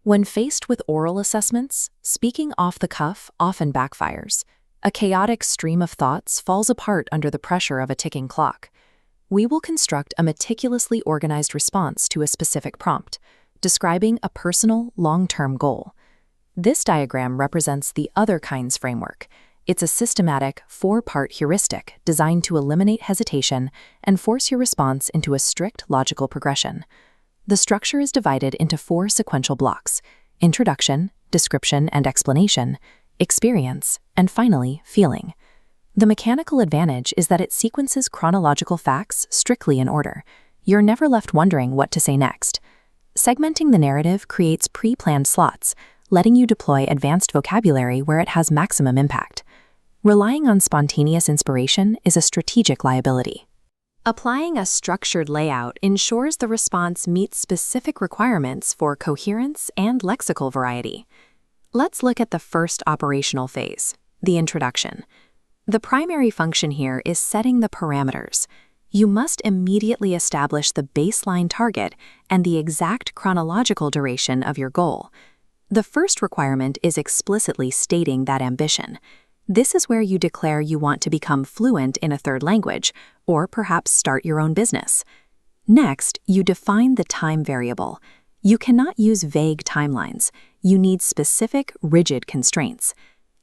When faced with oral assessments, speaking off the cuff often backfires. A chaotic stream of thoughts falls apart under the pressure of a ticking clock. We will construct a meticulously organized response to a specific prompt, describing a personal, long-term goal. This diagram represents the other kinds framework. It's a systematic, four-part heuristic designed to eliminate hesitation and force your response into a strict logical progression. The structure is divided into four sequential blocks: introduction, description and explanation, experience, and finally, feeling. The mechanical advantage is that it sequences chronological facts strictly in order. You're never left wondering what to say next. Segmenting the narrative creates pre-planned slots, letting you deploy advanced vocabulary where it has maximum impact. Relying on spontaneous inspiration is a strategic liability. Applying a structured layout ensures the response meets specific requirements for coherence and lexical variety. Let's look at the first operational phase, the introduction. The primary function here is setting the parameters. You must immediately establish the baseline target and the exact chronological duration of your goal. The first requirement is explicitly stating that ambition. This is where you declare you want to become fluent in a third language, or perhaps start your own business. Next, you define the time variable. You cannot use vague timelines. You need specific, rigid constraints.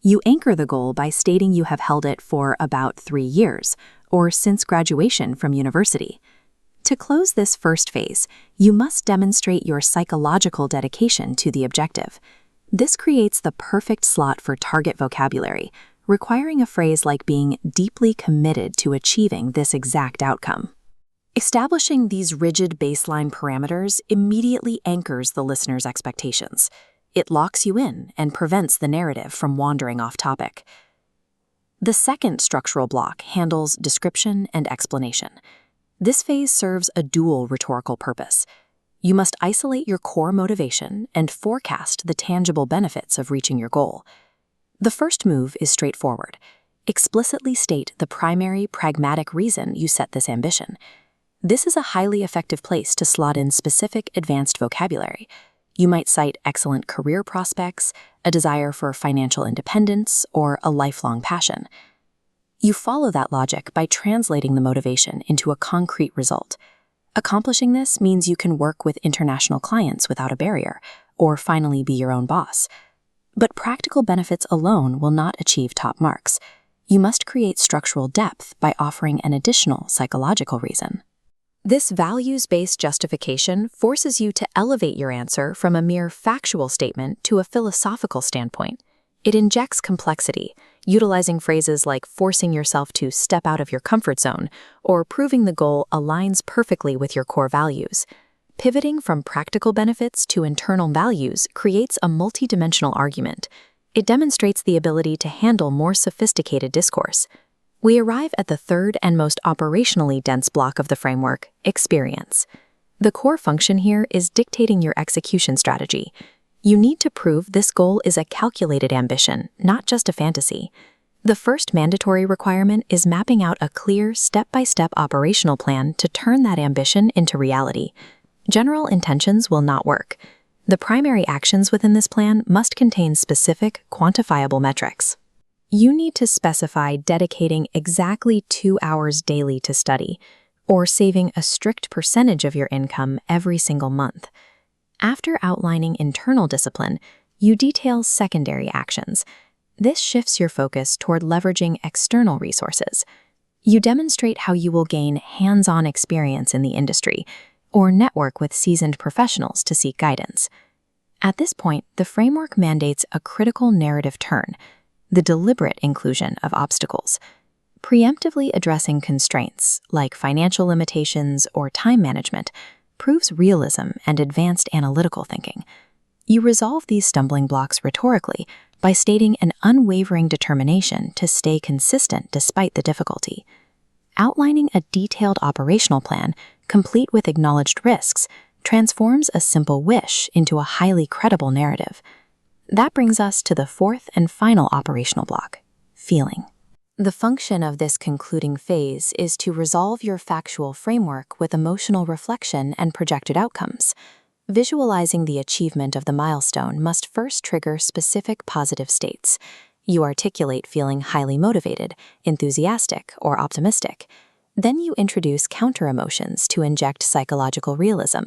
You anchor the goal by stating you have held it for about 3 years, or since graduation from university. To close this first phase, you must demonstrate your psychological dedication to the objective. This creates the perfect slot for target vocabulary, requiring a phrase like being deeply committed to achieving this exact outcome. Establishing these rigid baseline parameters immediately anchors the listener's expectations. It locks you in and prevents the narrative from wandering off topic. The second structural block handles description and explanation. This phase serves a dual rhetorical purpose. You must isolate your core motivation and forecast the tangible benefits of reaching your goal. The first move is straightforward. Explicitly state the primary pragmatic reason you set this ambition. This is a highly effective place to slot in specific advanced vocabulary. You might cite excellent career prospects, a desire for financial independence, or a lifelong passion. You follow that logic by translating the motivation into a concrete result. Accomplishing this means you can work with international clients without a barrier, or finally be your own boss. But practical benefits alone will not achieve top marks. You must create structural depth by offering an additional psychological reason. This values-based justification forces you to elevate your answer from a mere factual statement to a philosophical standpoint. It injects complexity, utilizing phrases like forcing yourself to step out of your comfort zone or proving the goal aligns perfectly with your core values. Pivoting from practical benefits to internal values creates a multidimensional argument. It demonstrates the ability to handle more sophisticated discourse. We arrive at the third and most operationally dense block of the framework, experience. The core function here is dictating your execution strategy. You need to prove this goal is a calculated ambition, not just a fantasy. The first mandatory requirement is mapping out a clear, step-by-step operational plan to turn that ambition into reality. General intentions will not work. The primary actions within this plan must contain specific, quantifiable metrics. You need to specify dedicating exactly 2 hours daily to study, or saving a strict percentage of your income every single month. After outlining internal discipline, you detail secondary actions. This shifts your focus toward leveraging external resources. You demonstrate how you will gain hands-on experience in the industry, or network with seasoned professionals to seek guidance. At this point, the framework mandates a critical narrative turn, the deliberate inclusion of obstacles. Preemptively addressing constraints, like financial limitations or time management, proves realism and advanced analytical thinking. You resolve these stumbling blocks rhetorically by stating an unwavering determination to stay consistent despite the difficulty. Outlining a detailed operational plan, complete with acknowledged risks, transforms a simple wish into a highly credible narrative. That brings us to the fourth and final operational block, feeling. The function of this concluding phase is to resolve your factual framework with emotional reflection and projected outcomes. Visualizing the achievement of the milestone must first trigger specific positive states. You articulate feeling highly motivated, enthusiastic, or optimistic. Then you introduce counter-emotions to inject psychological realism,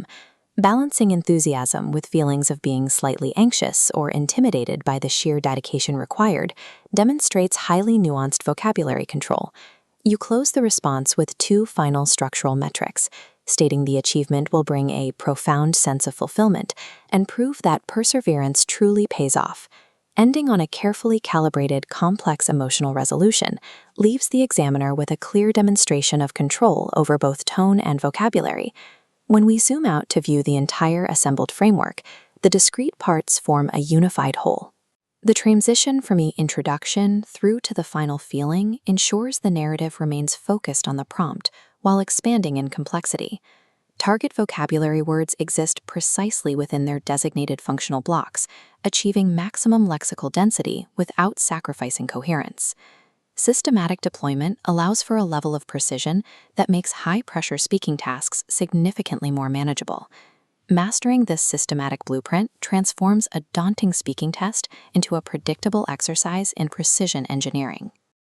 balancing enthusiasm with feelings of being slightly anxious or intimidated by the sheer dedication required demonstrates highly nuanced vocabulary control. You close the response with 2 final structural metrics, stating the achievement will bring a profound sense of fulfillment and prove that perseverance truly pays off. Ending on a carefully calibrated, complex emotional resolution leaves the examiner with a clear demonstration of control over both tone and vocabulary. When we zoom out to view the entire assembled framework, the discrete parts form a unified whole. The transition from the introduction through to the final feeling ensures the narrative remains focused on the prompt while expanding in complexity. Target vocabulary words exist precisely within their designated functional blocks, achieving maximum lexical density without sacrificing coherence. Systematic deployment allows for a level of precision that makes high-pressure speaking tasks significantly more manageable. Mastering this systematic blueprint transforms a daunting speaking test into a predictable exercise in precision engineering.